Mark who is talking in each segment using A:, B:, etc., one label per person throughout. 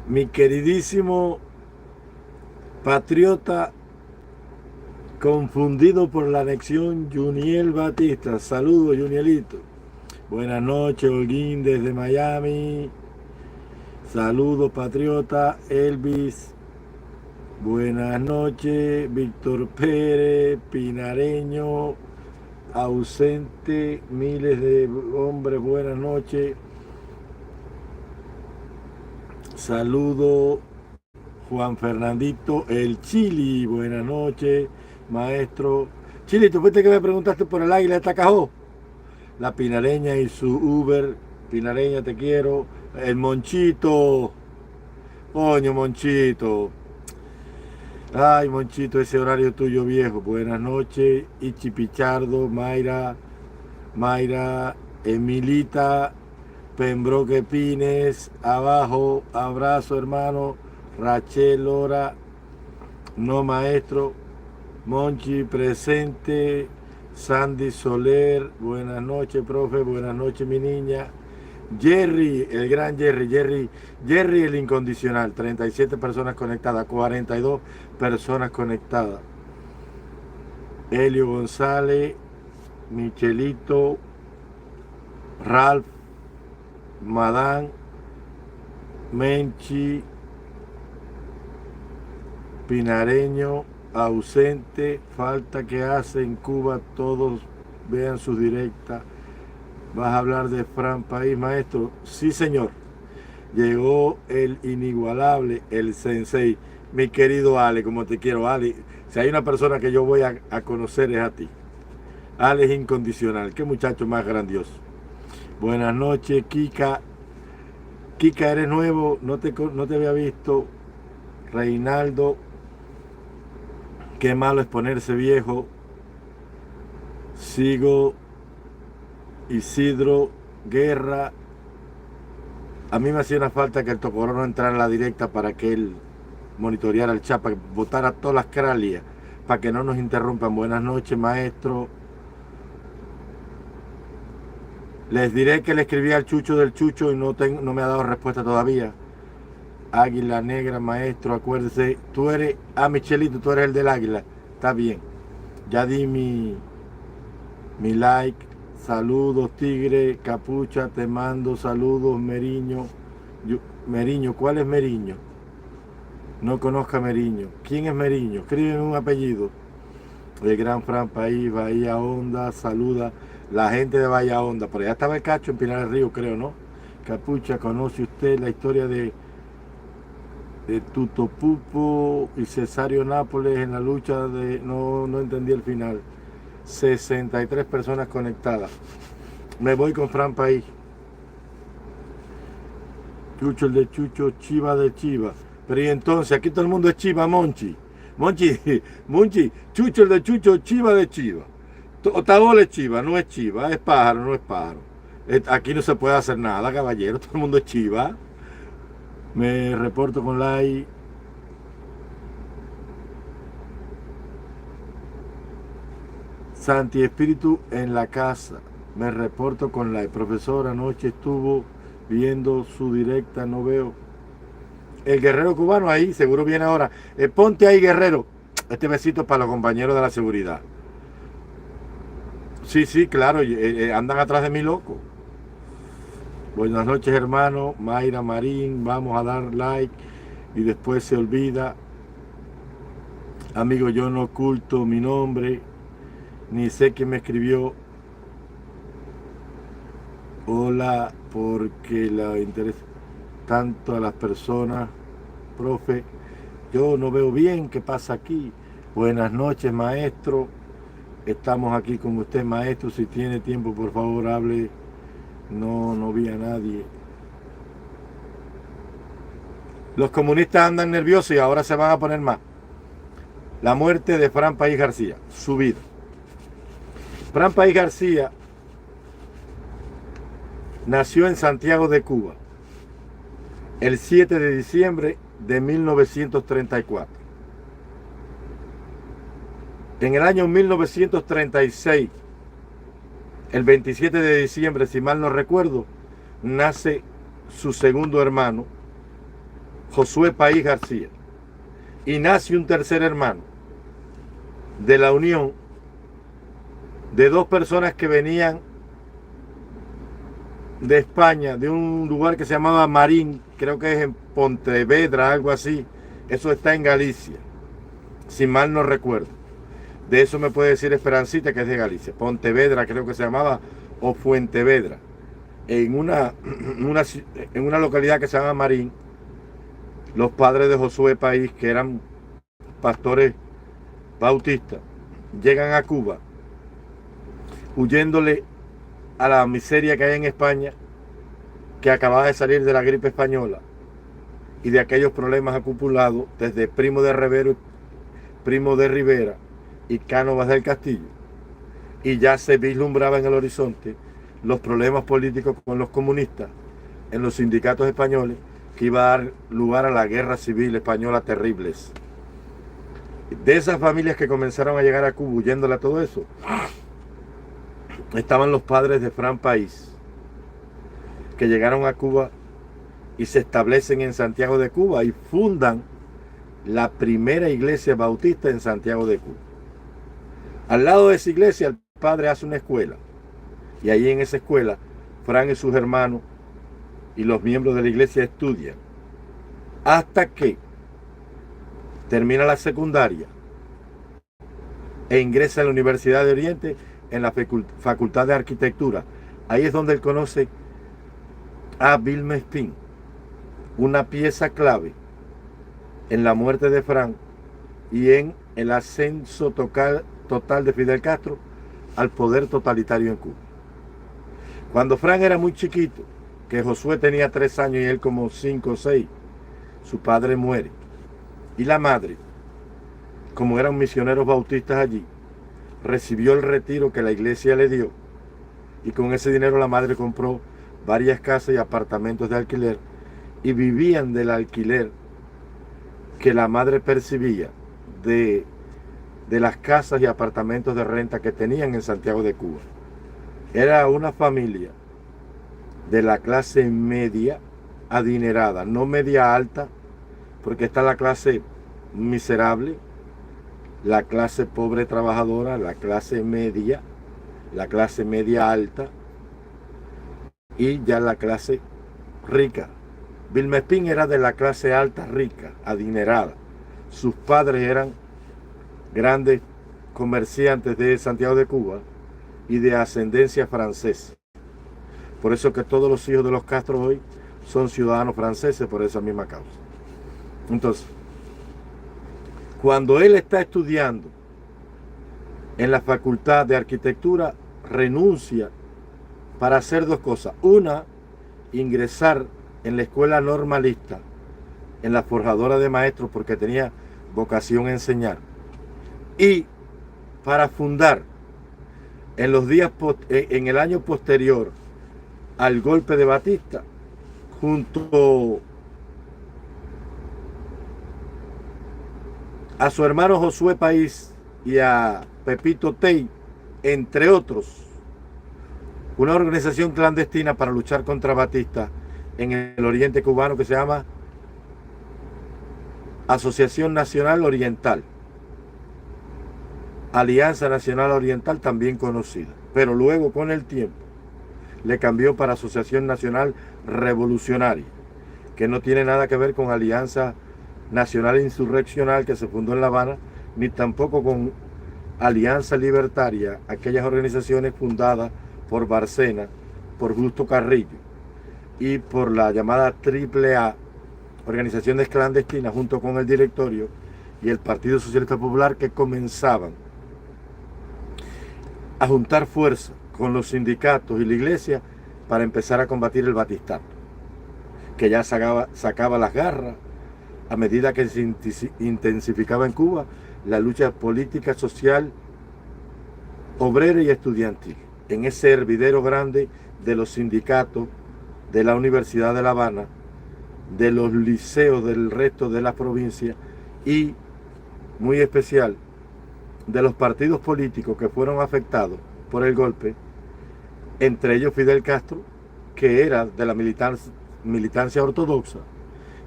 A: Mi queridísimo patriota confundido por la anexión, Juniel Batista. Saludos, Junielito. Buenas noches, Holguín desde Miami. Saludos, patriota. Elvis. Buenas noches, Víctor Pérez, pinareño, ausente, miles de hombres, buenas noches. Saludo, Juan Fernandito, el Chili, buenas noches, maestro. Chili, ¿tú fuiste que me preguntaste por el águila de Tacajó? La pinareña y su Uber, pinareña te quiero. El Monchito, coño Monchito. Ay, Monchito, ese horario tuyo viejo. Buenas noches, Ichi Pichardo, Mayra, Emilita, Pembroke Pines, abajo, abrazo hermano, Rachel Lora, no maestro, Monchi presente, Sandy Soler, buenas noches profe, buenas noches mi niña, Jerry, el gran Jerry el incondicional, 37 personas conectadas, 42 personas conectadas, Helio González, Michelito, Ralph, Madán, Menchi, pinareño, ausente, falta que hace en Cuba, todos vean sus directas. ¿Vas a hablar de Fran País, maestro? Sí, señor. Llegó el inigualable, el sensei. Mi querido Ale, como te quiero, Ale. Si hay una persona que yo voy a conocer es a ti. Ale es incondicional. Qué muchacho más grandioso. Buenas noches, Kika. Kika, eres nuevo, no te había visto. Reinaldo, qué malo es ponerse viejo. Sigo, Isidro, Guerra. A mí me hacía una falta que el Tocoró no entrara en la directa para que él monitoreara el chat, para que botara todas las cralias, para que no nos interrumpan. Buenas noches, maestro. Les diré que le escribí al Chucho del Chucho y no me ha dado respuesta todavía. Águila Negra, maestro, acuérdese. Tú eres, Michelito, tú eres el del águila. Está bien. Ya di mi like. Saludos, Tigre, Capucha, te mando saludos, Meriño. Meriño, ¿cuál es Meriño? No conozca a Meriño. ¿Quién es Meriño? Escríbeme un apellido. El Gran Fran País, Bahía Honda, saluda. La gente de Bahía Honda. Por allá estaba el Cacho en Pinar del Río, creo, ¿no? Capucha, ¿conoce usted la historia de Tuto Pupo y Cesario Nápoles en la lucha de... No entendí el final. 63 personas conectadas. Me voy con Fran País. Chucho el de Chucho, Chiva de Chiva. Pero y entonces, aquí todo el mundo es Chiva, Monchi. Monchi, Chucho el de Chucho, Chiva de Chiva. Otaola es Chiva, no es Chiva, es pájaro, no es pájaro. Aquí no se puede hacer nada, caballero, todo el mundo es Chiva. Me reporto con like. Santi Espíritu en la casa. Me reporto con la profesora. Anoche estuvo viendo su directa, no veo. El guerrero cubano ahí, seguro viene ahora. Ponte ahí, guerrero. Este besito es para los compañeros de la seguridad. Sí, claro, andan atrás de mí, loco. Buenas noches, hermano. Mayra Marín, vamos a dar like y después se olvida. Amigo, yo no oculto mi nombre, ni sé quién me escribió. Hola, porque le interesa tanto a las personas. Profe, yo no veo bien qué pasa aquí. Buenas noches, maestro. Estamos aquí con usted, maestro. Si tiene tiempo, por favor, hable. No vi a nadie. Los comunistas andan nerviosos y ahora se van a poner más. La muerte de Fran País García, su vida. Fran País García nació en Santiago de Cuba el 7 de diciembre de 1934. En el año 1936, el 27 de diciembre, si mal no recuerdo, nace su segundo hermano, Josué País García, y nace un tercer hermano de la unión de dos personas que venían de España, de un lugar que se llamaba Marín, creo que es en Pontevedra, algo así. Eso está en Galicia, si mal no recuerdo. De eso me puede decir Esperancita, que es de Galicia. Pontevedra creo que se llamaba, o Fuentevedra, en una localidad que se llama Marín. Los padres de Josué País, que eran pastores bautistas, llegan a Cuba huyéndole a la miseria que hay en España, que acababa de salir de la gripe española y de aquellos problemas acumulados desde Primo de Rivera, Primo de Rivera y Cánovas del Castillo, y ya se vislumbraba en el horizonte los problemas políticos con los comunistas en los sindicatos españoles, que iba a dar lugar a la guerra civil española terribles. De esas familias que comenzaron a llegar a Cuba huyéndole a todo eso, estaban los padres de Fran País, que llegaron a Cuba y se establecen en Santiago de Cuba y fundan la primera iglesia bautista en Santiago de Cuba. Al lado de esa iglesia, el padre hace una escuela, y ahí en esa escuela Fran y sus hermanos y los miembros de la iglesia estudian hasta que termina la secundaria e ingresa a la Universidad de Oriente en la Facultad de Arquitectura. Ahí es donde él conoce a Vilma Espín, una pieza clave en la muerte de Fran y en el ascenso total de Fidel Castro al poder totalitario en Cuba. Cuando Fran era muy chiquito, que Josué tenía 3 años y él como 5 o 6, su padre muere. Y la madre, como eran misioneros bautistas allí, recibió el retiro que la iglesia le dio, y con ese dinero la madre compró varias casas y apartamentos de alquiler, y vivían del alquiler que la madre percibía de las casas y apartamentos de renta que tenían en Santiago de Cuba. Era una familia de la clase media adinerada, no media alta, porque está la clase miserable, la clase pobre trabajadora, la clase media alta y ya la clase rica. Vilma Espín era de la clase alta rica, adinerada. Sus padres eran grandes comerciantes de Santiago de Cuba y de ascendencia francesa. Por eso que todos los hijos de los Castro hoy son ciudadanos franceses por esa misma causa. Entonces, cuando él está estudiando en la Facultad de Arquitectura, renuncia para hacer 2 cosas. Una, ingresar en la escuela normalista, en la forjadora de maestros, porque tenía vocación a enseñar. Y para fundar en el año posterior al golpe de Batista, junto a su hermano Josué País y a Pepito Tey, entre otros, una organización clandestina para luchar contra Batista en el oriente cubano que se llama Asociación Nacional Oriental, Alianza Nacional Oriental, también conocida, pero luego con el tiempo le cambió para Asociación Nacional Revolucionaria, que no tiene nada que ver con Alianza Nacional Insurreccional, que se fundó en La Habana, ni tampoco con Alianza Libertaria, aquellas organizaciones fundadas por Bárcena, por Justo Carrillo y por la llamada AAA, organizaciones clandestinas, junto con el directorio y el Partido Socialista Popular, que comenzaban a juntar fuerza con los sindicatos y la iglesia para empezar a combatir el batistato, que ya sacaba las garras a medida que se intensificaba en Cuba la lucha política, social, obrera y estudiantil, en ese hervidero grande de los sindicatos, de la Universidad de La Habana, de los liceos del resto de la provincia y, muy especial, de los partidos políticos que fueron afectados por el golpe, entre ellos Fidel Castro, que era de la militancia ortodoxa,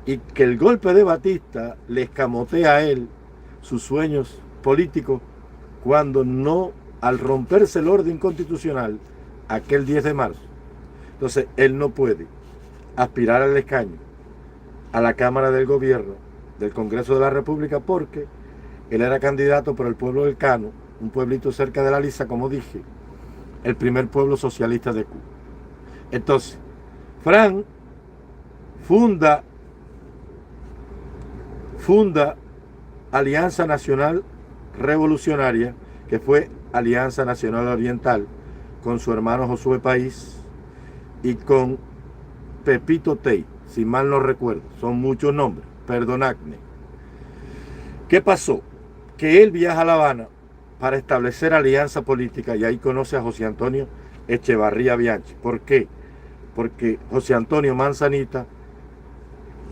A: y que el golpe de Batista le escamotea a él sus sueños políticos cuando no, al romperse el orden constitucional, aquel 10 de marzo, entonces él no puede aspirar al escaño a la Cámara del Gobierno del Congreso de la República porque él era candidato por el pueblo del Cano, un pueblito cerca de la Lisa, como dije, el primer pueblo socialista de Cuba. Entonces, Fran funda Alianza Nacional Revolucionaria, que fue Alianza Nacional Oriental, con su hermano Josué País y con Pepito Tey, si mal no recuerdo, son muchos nombres, perdonadme. ¿Qué pasó? Que él viaja a La Habana para establecer alianza política y ahí conoce a José Antonio Echevarría Bianchi. ¿Por qué? Porque José Antonio Manzanita,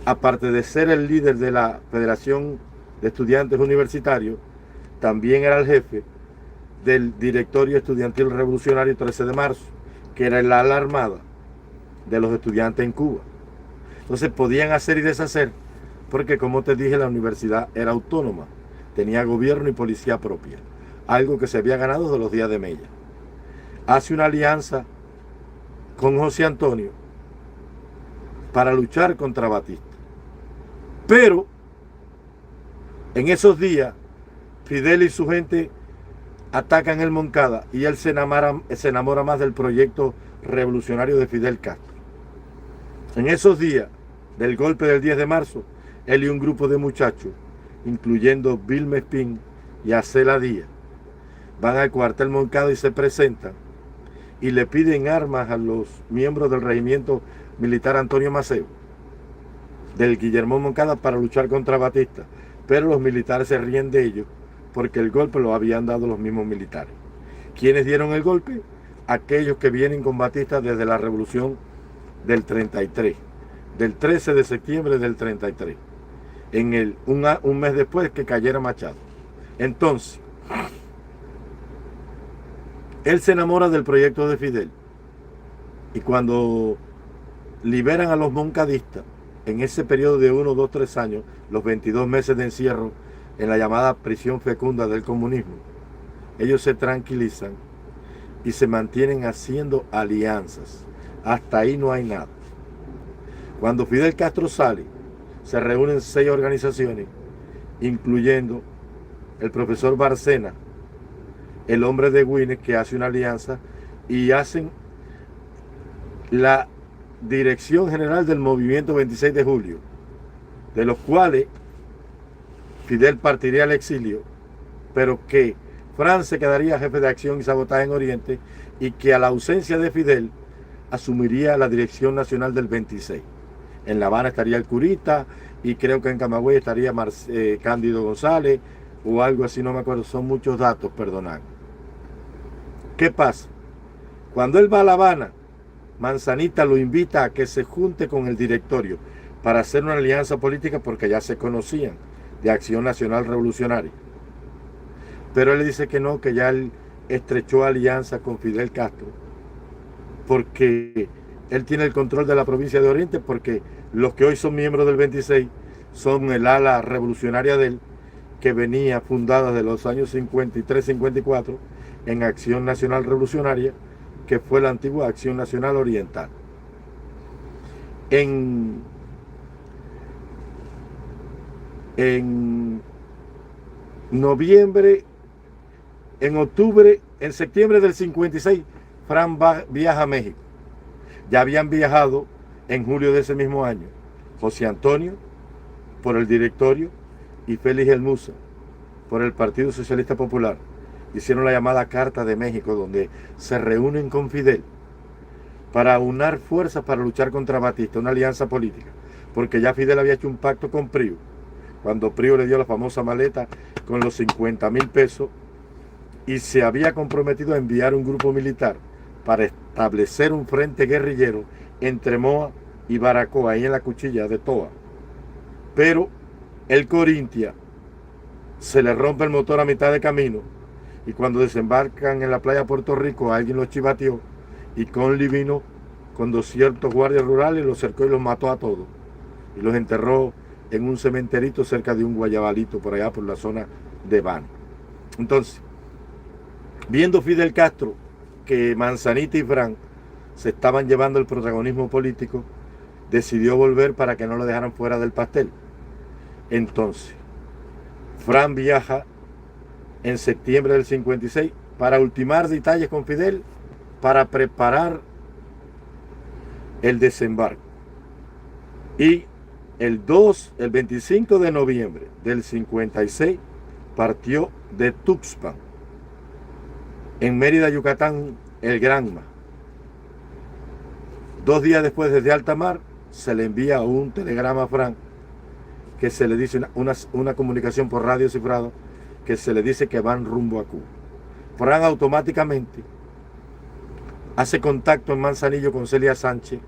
A: aparte de ser el líder de la Federación de Estudiantes Universitarios, también era el jefe del Directorio Estudiantil Revolucionario 13 de marzo, que era el ala armada de los estudiantes en Cuba. Entonces podían hacer y deshacer, porque como te dije, la universidad era autónoma, tenía gobierno y policía propia, algo que se había ganado de los días de Mella. Hace una alianza con José Antonio para luchar contra Batista. Pero en esos días, Fidel y su gente atacan el Moncada y él se enamora más del proyecto revolucionario de Fidel Castro. En esos días del golpe del 10 de marzo, él y un grupo de muchachos, incluyendo Vilma Espín y Acela Díaz, van al cuartel Moncada y se presentan y le piden armas a los miembros del regimiento militar Antonio Maceo, del Guillermo Moncada, para luchar contra Batista. Pero los militares se ríen de ellos porque el golpe lo habían dado los mismos militares. ¿Quiénes dieron el golpe? Aquellos que vienen con Batista desde la revolución del 33, del 13 de septiembre del 33, un mes después que cayera Machado. Entonces, él se enamora del proyecto de Fidel y cuando liberan a los moncadistas, en ese periodo de 1, 2, 3 años, los 22 meses de encierro en la llamada prisión fecunda del comunismo, ellos se tranquilizan y se mantienen haciendo alianzas. Hasta ahí no hay nada. Cuando Fidel Castro sale, se reúnen 6 organizaciones, incluyendo el profesor Barcena, el hombre de Güines, que hace una alianza, y hacen la Dirección General del Movimiento 26 de Julio, de los cuales Fidel partiría al exilio, pero que Fran se quedaría jefe de acción y sabotaje en Oriente y que a la ausencia de Fidel asumiría la Dirección Nacional del 26. En La Habana estaría el Curita y creo que en Camagüey estaría Cándido González o algo así, no me acuerdo, son muchos datos, perdonad. ¿Qué pasa? Cuando él va a La Habana, Manzanita lo invita a que se junte con el directorio para hacer una alianza política porque ya se conocían de Acción Nacional Revolucionaria. Pero él le dice que no, que ya él estrechó alianza con Fidel Castro porque él tiene el control de la provincia de Oriente, porque los que hoy son miembros del 26 son el ala revolucionaria de él, que venía fundada de los años 53-54 en Acción Nacional Revolucionaria, que fue la antigua Acción Nacional Oriental. En noviembre, en octubre, en septiembre del 56, Fran viaja a México. Ya habían viajado en julio de ese mismo año José Antonio por el directorio y Félix Elmusa por el Partido Socialista Popular. Hicieron la llamada Carta de México, donde se reúnen con Fidel para unar fuerzas para luchar contra Batista, una alianza política, porque ya Fidel había hecho un pacto con Prio, cuando Prio le dio la famosa maleta con los 50,000 pesos y se había comprometido a enviar un grupo militar para establecer un frente guerrillero entre Moa y Baracoa, ahí en la cuchilla de Toa. Pero el Corintia se le rompe el motor a mitad de camino y cuando desembarcan en la playa de Puerto Rico alguien los chivateó y Conley vino con 200 guardias rurales, los cercó y los mató a todos. y los enterró en un cementerito cerca de un guayabalito por allá por la zona de Bani. Entonces, viendo Fidel Castro que Manzanita y Fran se estaban llevando el protagonismo político, decidió volver para que no lo dejaran fuera del pastel. Entonces, Fran viaja en septiembre del 56 para ultimar detalles con Fidel para preparar el desembarco. Y el 25 de noviembre del 56 partió de Tuxpan, en Mérida, Yucatán, el Granma. 2 días después, desde alta mar, se le envía un telegrama a Fran, que se le dice una comunicación por radio cifrado, que se le dice que van rumbo a Cuba. Fran automáticamente hace contacto en Manzanillo con Celia Sánchez,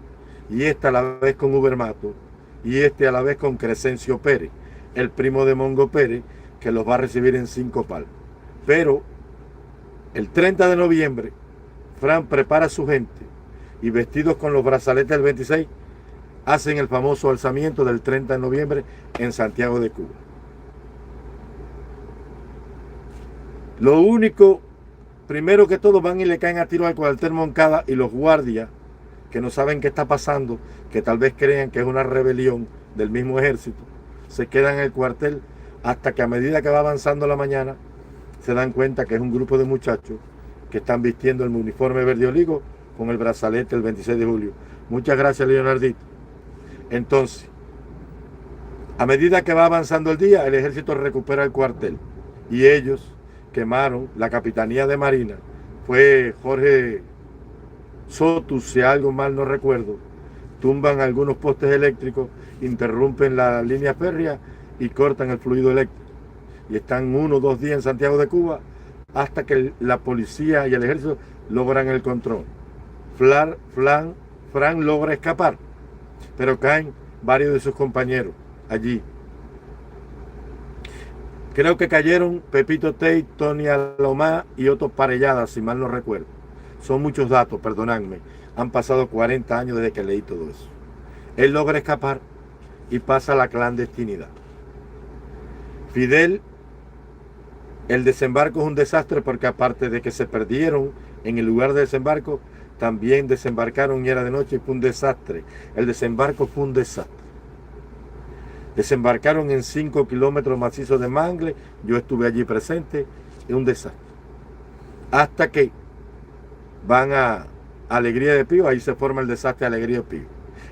A: y a la vez con Uber Mato, y a la vez con Crescencio Pérez, el primo de Mongo Pérez, que los va a recibir en Cinco Palos. Pero el 30 de noviembre, Fran prepara a su gente y, vestidos con los brazaletes del 26, hacen el famoso alzamiento del 30 de noviembre en Santiago de Cuba. Lo único, primero que todo, van y le caen a tiro al cuartel Moncada, y los guardias, que no saben qué está pasando, que tal vez crean que es una rebelión del mismo ejército, se quedan en el cuartel hasta que, a medida que va avanzando la mañana, se dan cuenta que es un grupo de muchachos que están vistiendo el uniforme verde olivo con el brazalete el 26 de julio. Muchas gracias, Leonardito. Entonces, a medida que va avanzando el día, el ejército recupera el cuartel y ellos quemaron la capitanía de Marina. Fue Jorge Soto, si algo mal no recuerdo. Tumban algunos postes eléctricos, interrumpen la línea férrea y cortan el fluido eléctrico. Y están 1 o 2 días en Santiago de Cuba hasta que la policía y el ejército logran el control. Fran logra escapar, pero caen varios de sus compañeros allí. Creo que cayeron Pepito Tate, Tony Alomá y Otto Parellada, si mal no recuerdo. Son muchos datos, perdonadme. Han pasado 40 años desde que leí todo eso. Él logra escapar y pasa a la clandestinidad. Fidel, el desembarco es un desastre porque, aparte de que se perdieron en el lugar de desembarco, también desembarcaron y era de noche y fue un desastre. El desembarco fue un desastre. Desembarcaron en 5 kilómetros macizos de mangle. Yo estuve allí presente. Es un desastre. Hasta que van a Alegría de Pío. Ahí se forma el desastre de Alegría de Pío.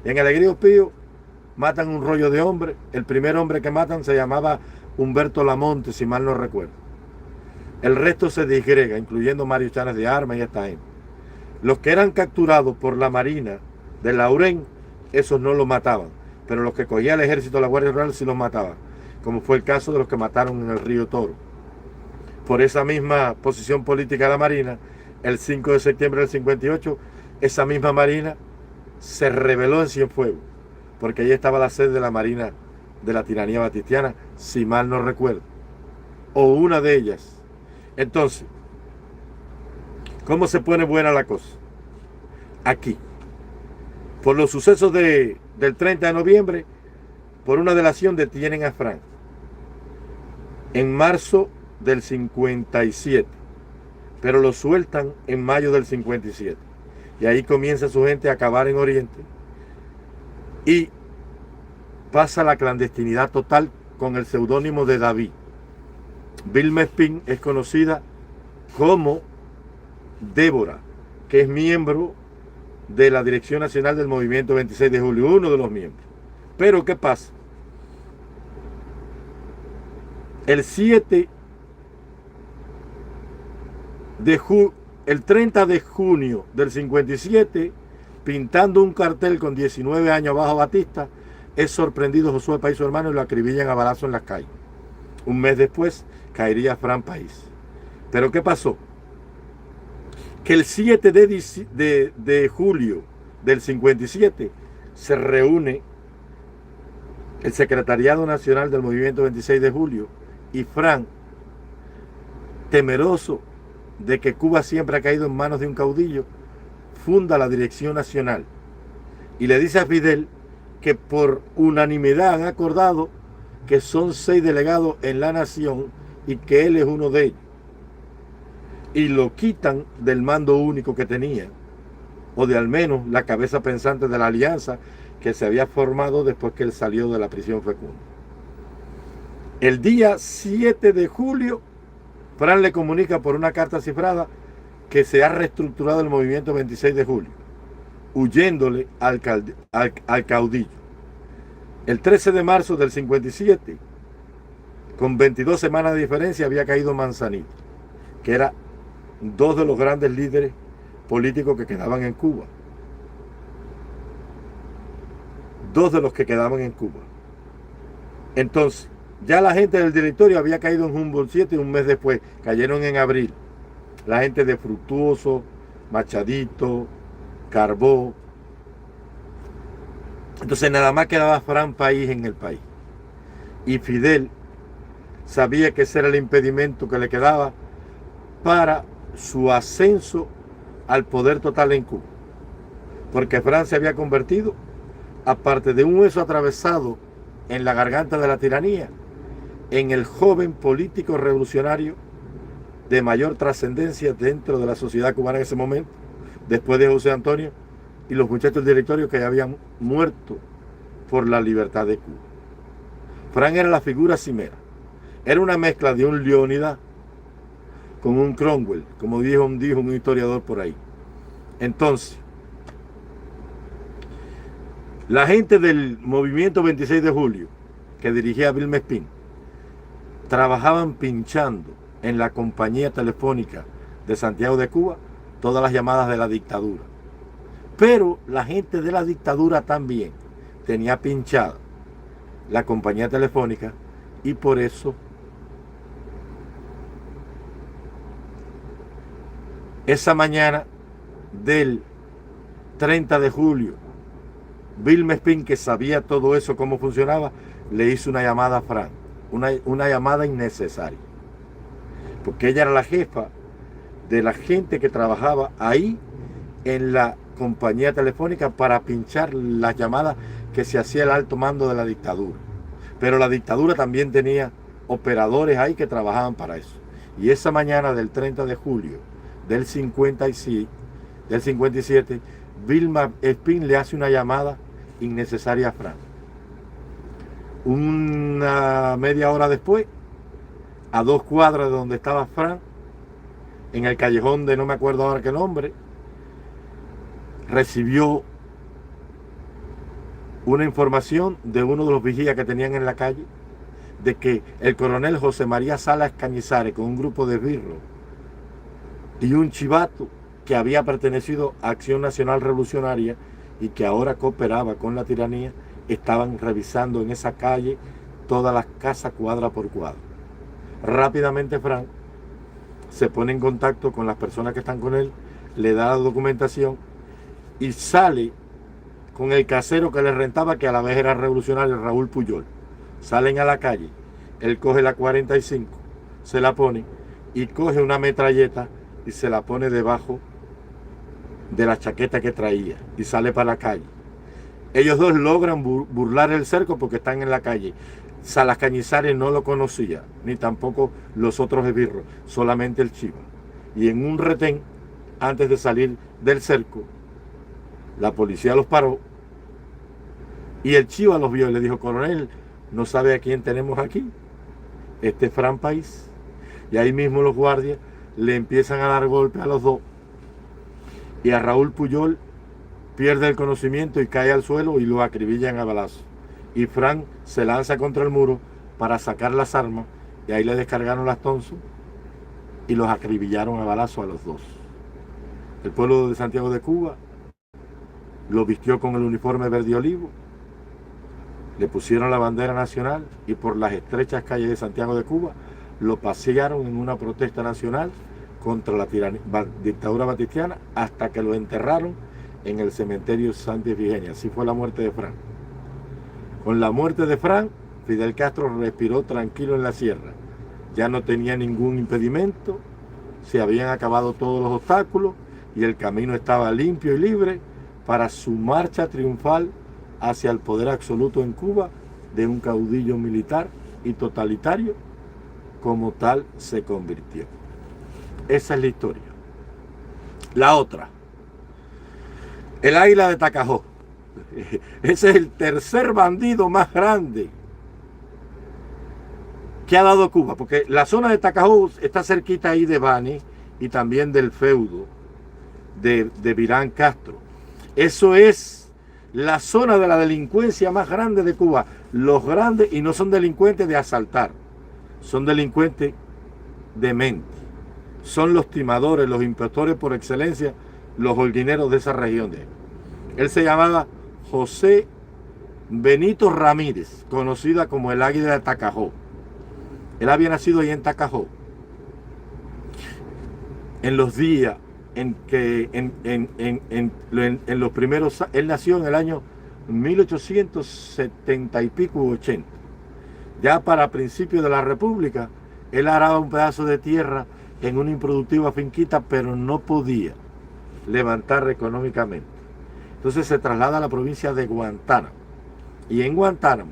A: Y en Alegría de Pío matan un rollo de hombre. El primer hombre que matan se llamaba Humberto Lamonte, si mal no recuerdo. El resto se disgrega, incluyendo Mario Chanes de Armas y esta gente. Los que eran capturados por la Marina de Laurén, esos no los mataban. Pero los que cogía el ejército de la Guardia Rural sí los mataban. Como fue el caso de los que mataron en el río Toro. Por esa misma posición política de la Marina, el 5 de septiembre del 58, esa misma Marina se rebeló en Cienfuegos, porque allí estaba la sede de la Marina de la tiranía batistiana, si mal no recuerdo, o una de ellas. Entonces, ¿cómo se pone buena la cosa? Aquí, por los sucesos del 30 de noviembre, por una delación detienen a Fran en marzo del 57, pero lo sueltan en mayo del 57, y ahí comienza su gente a acabar en Oriente y pasa la clandestinidad total con el seudónimo de David. Vilma Espín es conocida como Débora, que es miembro de la Dirección Nacional del Movimiento 26 de Julio, uno de los miembros. Pero ¿qué pasa? El 30 de junio del 57, pintando un cartel con 19 años abajo Batista, es sorprendido Josué País, su hermano, y lo acribillan a balazo en las calles. Un mes después caería Fran País. Pero ¿qué pasó? Que el 7 de julio del 57 se reúne el Secretariado Nacional del Movimiento 26 de Julio, y Fran, temeroso de que Cuba siempre ha caído en manos de un caudillo, funda la Dirección Nacional y le dice a Fidel que por unanimidad han acordado que son 6 delegados en la nación y que él es uno de ellos. Y lo quitan del mando único que tenía, o de al menos la cabeza pensante de la alianza que se había formado después que él salió de la prisión fecunda. El día 7 de julio, Fran le comunica por una carta cifrada que se ha reestructurado el movimiento 26 de julio, huyéndole al caudillo. El 13 de marzo del 57, con 22 semanas de diferencia, había caído Manzanito, que era dos de los grandes líderes políticos que quedaban en Cuba. Dos de los que quedaban en Cuba. Entonces, ya la gente del directorio había caído en Humboldt 7 un mes después, cayeron en abril. La gente de Fructuoso, Machadito, Carbó. Entonces nada más quedaba Fran País en el país. Y Fidel sabía que ese era el impedimento que le quedaba para su ascenso al poder total en Cuba. Porque Fran se había convertido, aparte de un hueso atravesado en la garganta de la tiranía, en el joven político revolucionario de mayor trascendencia dentro de la sociedad cubana en ese momento, después de José Antonio y los muchachos del directorio que ya habían muerto por la libertad de Cuba. Fran era la figura cimera. Era una mezcla de un Leónidas con un Cromwell, como dijo un historiador por ahí. Entonces, la gente del movimiento 26 de julio, que dirigía Vilma Espín, trabajaban pinchando en la compañía telefónica de Santiago de Cuba todas las llamadas de la dictadura. Pero la gente de la dictadura también tenía pinchada la compañía telefónica y por eso esa mañana del 30 de julio, Vilma Espín, que sabía todo eso, cómo funcionaba, le hizo una llamada a Fran, una llamada innecesaria, porque ella era la jefa de la gente que trabajaba ahí en la compañía telefónica para pinchar las llamadas que se hacía el alto mando de la dictadura. Pero la dictadura también tenía operadores ahí que trabajaban para eso. Y esa mañana del 30 de julio del 57, Vilma Espín le hace una llamada innecesaria a Fran. Una media hora después, a 2 cuadras de donde estaba Fran, en el callejón de no me acuerdo ahora qué nombre, recibió una información de uno de los vigías que tenían en la calle de que el coronel José María Salas Cañizares, con un grupo de esbirros y un chivato que había pertenecido a Acción Nacional Revolucionaria y que ahora cooperaba con la tiranía, estaban revisando en esa calle todas las casas cuadra por cuadra. Rápidamente Fran se pone en contacto con las personas que están con él, le da la documentación y sale con el casero que le rentaba, que a la vez era revolucionario, Raúl Puyol. Salen a la calle, él coge la 45, se la pone y coge una metralleta y se la pone debajo de la chaqueta que traía y sale para la calle. Ellos dos logran burlar el cerco porque están en la calle. Salas Cañizares no lo conocía, ni tampoco los otros esbirros, solamente el chiva. Y en un retén, antes de salir del cerco, la policía los paró y el chiva los vio y le dijo: coronel, ¿no sabe a quién tenemos aquí? Este es Fran País. Y ahí mismo los guardias le empiezan a dar golpes a los dos y a Raúl Puyol pierde el conocimiento y cae al suelo y lo acribillan a balazo. Y Fran se lanza contra el muro para sacar las armas y ahí le descargaron las Thompson y los acribillaron a balazo a los dos. El pueblo de Santiago de Cuba lo vistió con el uniforme verde olivo, le pusieron la bandera nacional y por las estrechas calles de Santiago de Cuba lo pasearon en una protesta nacional contra la dictadura batistiana hasta que lo enterraron en el cementerio Santa Ifigenia. Así fue la muerte de Fran. Con la muerte de Fran, Fidel Castro respiró tranquilo en la sierra. Ya no tenía ningún impedimento, se habían acabado todos los obstáculos y el camino estaba limpio y libre para su marcha triunfal hacia el poder absoluto en Cuba de un caudillo militar y totalitario, como tal se convirtió. Esa es la historia. La otra, el Águila de Tacajó. Ese es el tercer bandido más grande que ha dado Cuba, porque la zona de Tacajó está cerquita ahí de Bani y también del feudo de Virán Castro. Eso es la zona de la delincuencia más grande de Cuba. Los grandes, y no son delincuentes de asaltar, son delincuentes de mente. Son los timadores, los impostores por excelencia, los holguineros de esa región de él. Él se llamaba José Benito Ramírez, conocida como el Águila de Tacajó. Él había nacido ahí en Tacajó, en los días en que en los primeros, él nació en el año 1870 y pico, 80. Ya para principios de la República, él araba un pedazo de tierra en una improductiva finquita, pero no podía levantar económicamente. Entonces se traslada a la provincia de Guantánamo. Y en Guantánamo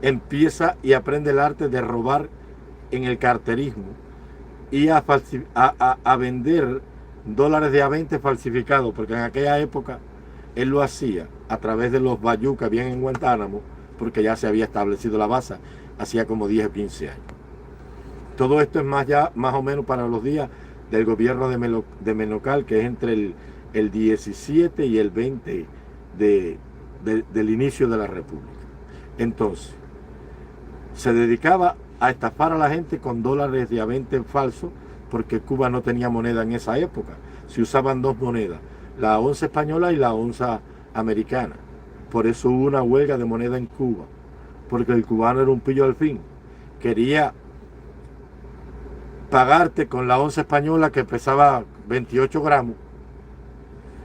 A: empieza y aprende el arte de robar en el carterismo y a vender dólares de a-20 falsificados, porque en aquella época él lo hacía a través de los bayú que habían en Guantánamo, porque ya se había establecido la base hacía como 10 o 15 años. Todo esto es más o menos para los días del gobierno de Menocal, que es entre el 17 y el 20 del inicio de la República. Entonces, se dedicaba a estafar a la gente con dólares de a-20 falsos, porque Cuba no tenía moneda en esa época. Se usaban dos monedas, la onza española y la onza americana. Por eso hubo una huelga de moneda en Cuba, porque el cubano era un pillo al fin. Quería pagarte con la onza española que pesaba 28 gramos,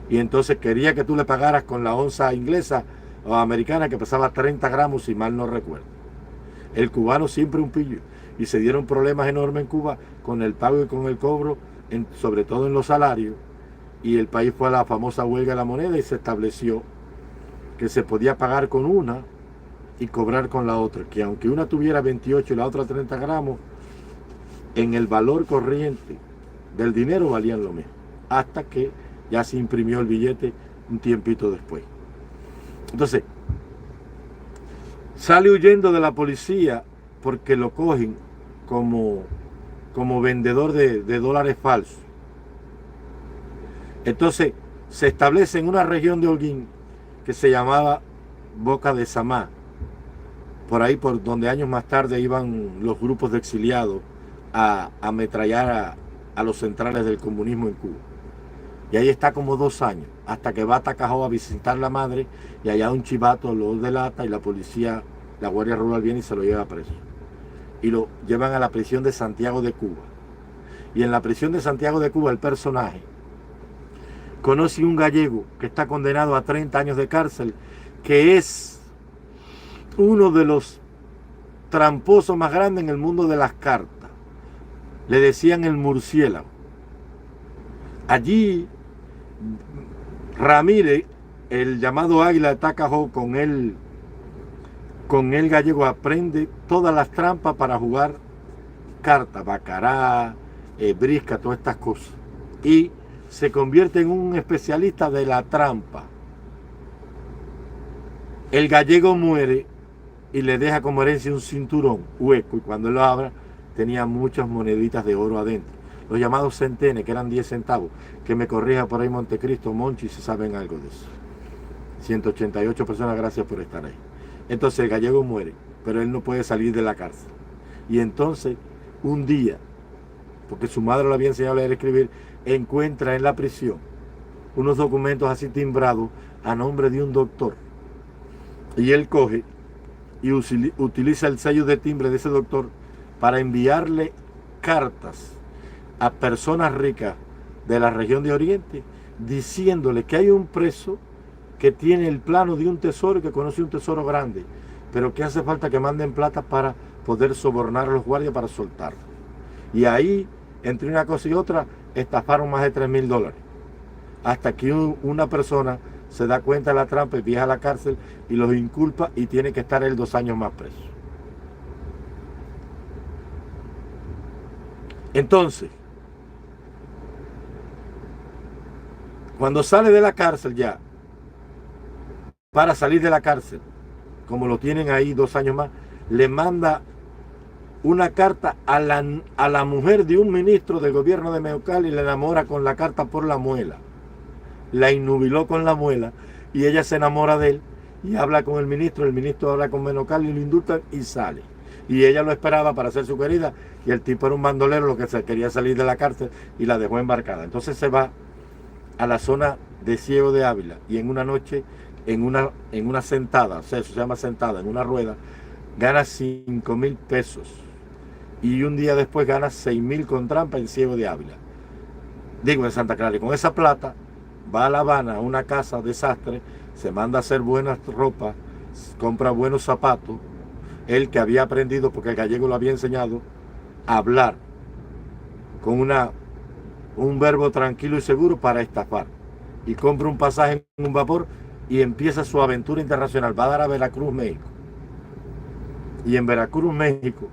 A: y entonces quería que tú le pagaras con la onza inglesa o americana que pesaba 30 gramos, si mal no recuerdo. El cubano siempre un pillo, y se dieron problemas enormes en Cuba con el pago y con el cobro, sobre todo en los salarios, y el país fue a la famosa huelga de la moneda y se estableció que se podía pagar con una y cobrar con la otra, que aunque una tuviera 28 y la otra 30 gramos, en el valor corriente del dinero valían lo mismo, hasta que ya se imprimió el billete un tiempito después. Entonces, sale huyendo de la policía porque lo cogen como vendedor de dólares falsos. Entonces, se establece en una región de Holguín que se llamaba Boca de Samá, por ahí por donde años más tarde iban los grupos de exiliados a ametrallar a los centrales del comunismo en Cuba. Y ahí está como 2 años, hasta que va a Tacajó a visitar la madre, y allá un chivato lo delata y la policía, la Guardia Rural viene y se lo lleva preso. Y lo llevan a la prisión de Santiago de Cuba. Y en la prisión de Santiago de Cuba el personaje conoce un gallego que está condenado a 30 años de cárcel, que es uno de los tramposos más grandes en el mundo de las cartas. Le decían el murciélago. Allí Ramírez, el llamado Águila de Tacajó, con el gallego aprende todas las trampas para jugar cartas, bacará, brisca, todas estas cosas. Y se convierte en un especialista de la trampa. El gallego muere y le deja como herencia un cinturón hueco, y cuando él lo abra tenía muchas moneditas de oro adentro, los llamados centenes, que eran 10 centavos, que me corrija por ahí Montecristo, Monchi, si saben algo de eso. 188 personas, gracias por estar ahí. Entonces el gallego muere, pero él no puede salir de la cárcel. Y entonces, un día, porque su madre le había enseñado a leer y escribir, encuentra en la prisión unos documentos así timbrados a nombre de un doctor. Y él coge y utiliza el sello de timbre de ese doctor para enviarle cartas a personas ricas de la región de Oriente, diciéndole que hay un preso que tiene el plano de un tesoro y que conoce un tesoro grande, pero que hace falta que manden plata para poder sobornar a los guardias para soltarlo. Y ahí, entre una cosa y otra, estafaron más de $3.000, hasta que una persona se da cuenta de la trampa y viaja a la cárcel y los inculpa y tiene que estar él 2 años más preso. Entonces, cuando sale de la cárcel ya, para salir de la cárcel, como lo tienen ahí 2 años más, le manda una carta a la mujer de un ministro del gobierno de Mexicali y la enamora con la carta por la muela. La innubiló con la muela y ella se enamora de él y habla con el ministro habla con Mexicali y lo indultan y sale. Y ella lo esperaba para ser su querida y el tipo era un bandolero, lo que se quería salir de la cárcel y la dejó embarcada. Entonces se va a la zona de Ciego de Ávila y en una noche, en una sentada, o sea, eso se llama sentada, en una rueda, gana 5,000 pesos. Y un día después gana 6,000 con trampa en Ciego de Ávila. Digo, en Santa Clara. Y con esa plata va a La Habana, a una casa de sastre, se manda a hacer buenas ropas, compra buenos zapatos. Él que había aprendido, porque el gallego lo había enseñado, a hablar con un verbo tranquilo y seguro para estafar. Y compra un pasaje en un vapor y empieza su aventura internacional. Va a dar a Veracruz, México. Y en Veracruz, México,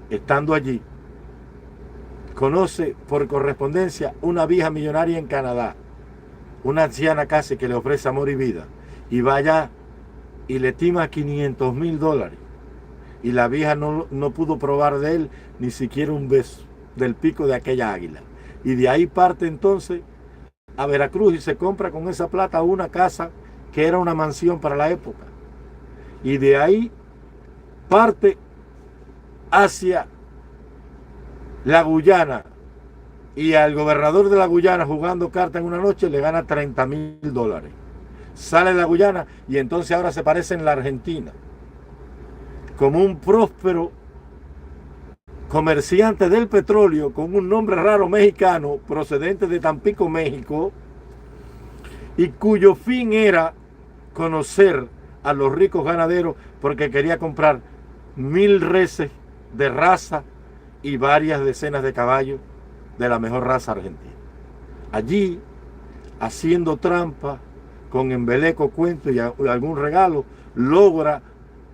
A: estando allí, conoce por correspondencia una vieja millonaria en Canadá, una anciana casi que le ofrece amor y vida, y va allá y le tima $500,000, y la vieja no pudo probar de él ni siquiera un beso del pico de aquella águila, y de ahí parte entonces a Veracruz y se compra con esa plata una casa que era una mansión para la época, y de ahí parte hacia la Guyana y al gobernador de la Guyana jugando carta en una noche le gana $30,000. Sale de la Guyana y entonces ahora se parece en la Argentina como un próspero comerciante del petróleo con un nombre raro mexicano procedente de Tampico, México, y cuyo fin era conocer a los ricos ganaderos porque quería comprar 1,000 reses de raza y varias decenas de caballos de la mejor raza argentina. Allí, haciendo trampa, con embeleco, cuento y algún regalo, logra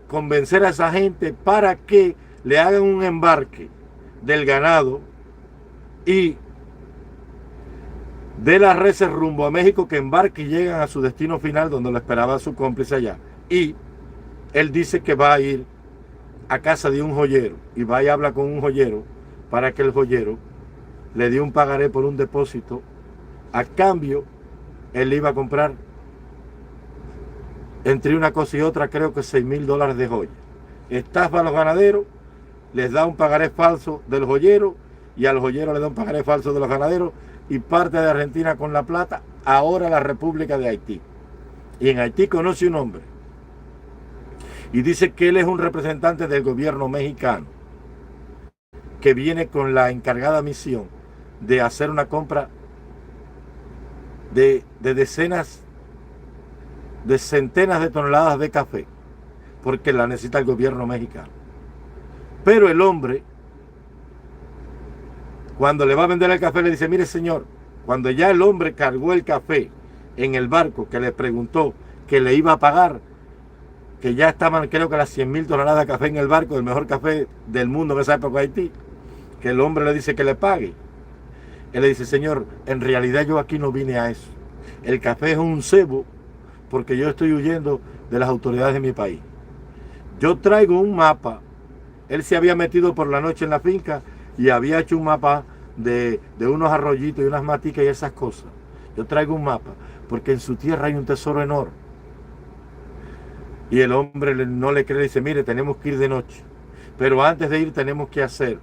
A: convencer a esa gente para que le hagan un embarque del ganado y de las reses rumbo a México, que embarque y llegan a su destino final donde lo esperaba su cómplice allá. Y él dice que va a ir a casa de un joyero y va y habla con un joyero para que el joyero le dio un pagaré por un depósito. A cambio, él iba a comprar entre una cosa y otra, creo que $6,000 de joya. Estafa a los ganaderos, les da un pagaré falso del joyero y al joyero le da un pagaré falso de los ganaderos y parte de Argentina con la plata, ahora la República de Haití. Y en Haití conoce un hombre y dice que él es un representante del gobierno mexicano que viene con la encargada misión de hacer una compra de decenas, de centenas de toneladas de café, porque la necesita el gobierno mexicano. Pero el hombre, cuando le va a vender el café, le dice: mire señor, cuando ya el hombre cargó el café en el barco, que le preguntó que le iba a pagar, que ya estaban creo que las 100,000 toneladas de café en el barco, el mejor café del mundo en esa época de Haití, que el hombre le dice que le pague. Él le dice: señor, en realidad yo aquí no vine a eso. El café es un cebo porque yo estoy huyendo de las autoridades de mi país. Yo traigo un mapa. Él se había metido por la noche en la finca y había hecho un mapa de unos arroyitos y unas maticas y esas cosas. Yo traigo un mapa porque en su tierra hay un tesoro enorme. Y el hombre no le cree, le dice: mire, tenemos que ir de noche, pero antes de ir tenemos que hacer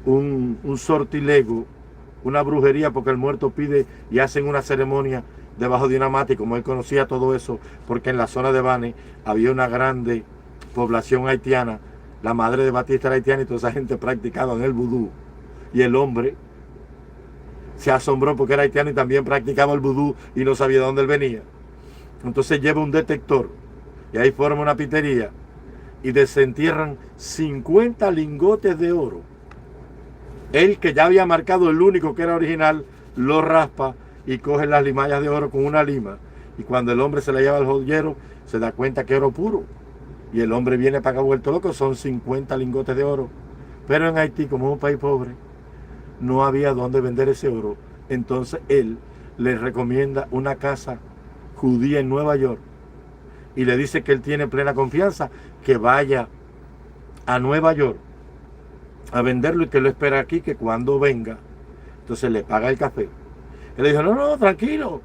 A: un sortilegio, una brujería, porque el muerto pide y hacen una ceremonia debajo de una mata. Y como él conocía todo eso, porque en la zona de Bane había una grande población haitiana, la madre de Batista era haitiana y toda esa gente practicaba en el vudú. Y el hombre se asombró porque era haitiano y también practicaba el vudú y no sabía de dónde él venía. Entonces lleva un detector y ahí forma una pitería y desentierran 50 lingotes de oro. Él, que ya había marcado el único que era original, lo raspa y coge las limallas de oro con una lima Y cuando el hombre se la lleva al joyero, se da cuenta que oro puro. Y el hombre viene para acá vuelto loco, son 50 lingotes de oro. Pero en Haití, como es un país pobre, no había dónde vender ese oro. Entonces él le recomienda una casa judía en Nueva York y le dice que él tiene plena confianza, que vaya a Nueva York a venderlo y que lo espera aquí, que cuando venga, entonces le paga el café. Él le dijo, no, no, tranquilo,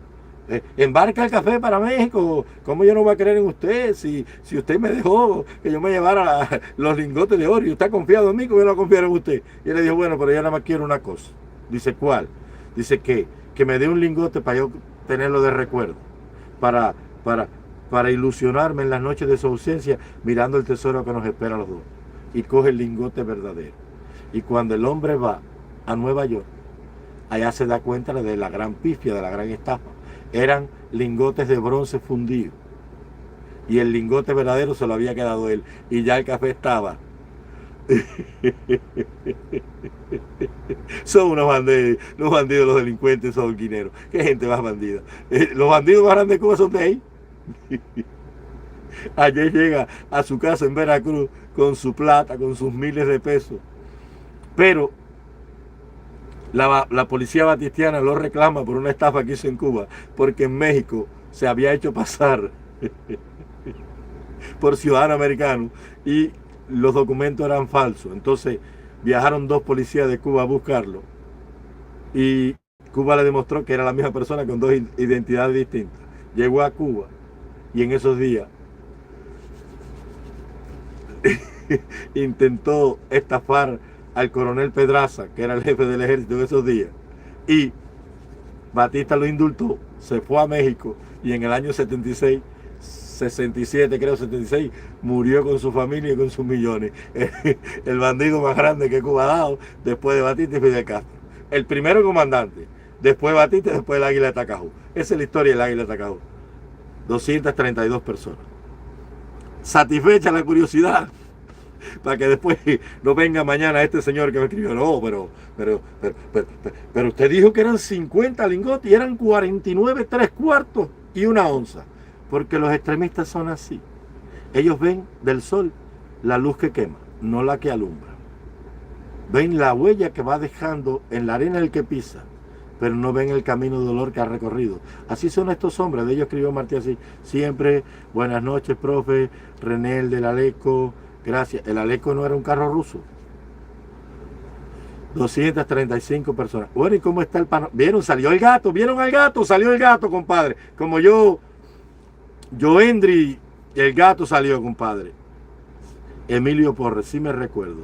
A: embarca el café para México. ¿Cómo yo no voy a creer en usted si usted me dejó que yo me llevara los lingotes de oro y usted ha confiado en mí? ¿Cómo yo no voy a confiar en usted? Y él le dijo, bueno, pero yo nada más quiero una cosa. Dice, ¿cuál? Dice que me dé un lingote para yo tenerlo de recuerdo, para ilusionarme en las noches de su ausencia mirando el tesoro que nos espera a los dos. Y coge el lingote verdadero. Y cuando el hombre va a Nueva York, allá se da cuenta de la gran pifia, de la gran estafa. Eran lingotes de bronce fundido. Y el lingote verdadero se lo había quedado él. Y ya el café estaba. Son unos bandidos los delincuentes, esos holguineros. Qué gente más bandida. Los bandidos más grandes de Cuba son de ahí. Ayer llega a su casa en Veracruz con su plata, con sus miles de pesos. Pero la policía batistiana lo reclama por una estafa que hizo en Cuba, porque en México se había hecho pasar por ciudadano americano y los documentos eran falsos. Entonces viajaron 2 policías de Cuba a buscarlo y Cuba le demostró que era la misma persona con 2 identidades distintas. Llegó a Cuba y en esos días intentó estafar al coronel Pedraza, que era el jefe del ejército en esos días, y Batista lo indultó, se fue a México y en el año 76, 67 creo, 76, murió con su familia y con sus millones. El bandido más grande que Cuba ha dado, después de Batista y Fidel Castro. El primero comandante, después Batista y después el Águila de Tacajú. Esa es la historia del Águila de Tacajú. 232 personas. Satisfecha la curiosidad, para que después no venga mañana este señor que me escribió, no, pero usted dijo que eran 50 lingotes y eran 49 3/4 y 1 onza. Porque los extremistas son así. Ellos ven del sol la luz que quema, no la que alumbra. Ven la huella que va dejando en la arena el que pisa, pero no ven el camino de dolor que ha recorrido. Así son estos hombres. De ellos escribió Martí así, siempre, buenas noches, profe, René el del Aleco, gracias. El Aleco no era un carro ruso. 235 personas. Bueno, ¿y cómo está el panorama? ¿Vieron? Salió el gato, ¿vieron al gato? Salió el gato, compadre. Como yo Endri, el gato salió, compadre. Emilio Porres, sí me recuerdo.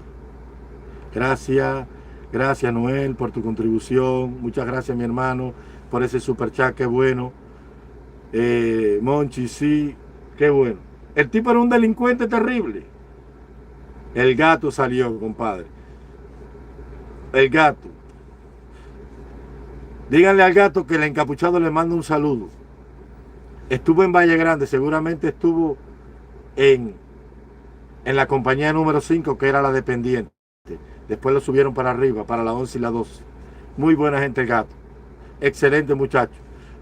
A: Gracias Noel por tu contribución. Muchas gracias mi hermano por ese super chat, qué bueno. Monchi, sí, qué bueno. El tipo era un delincuente terrible. El gato salió, compadre. El gato. Díganle al gato que el encapuchado le manda un saludo. Estuvo en Valle Grande, seguramente estuvo en la compañía número 5, que era la dependiente. Después lo subieron para arriba, para la 11 y la 12. Muy buena gente el gato. Excelente muchacho.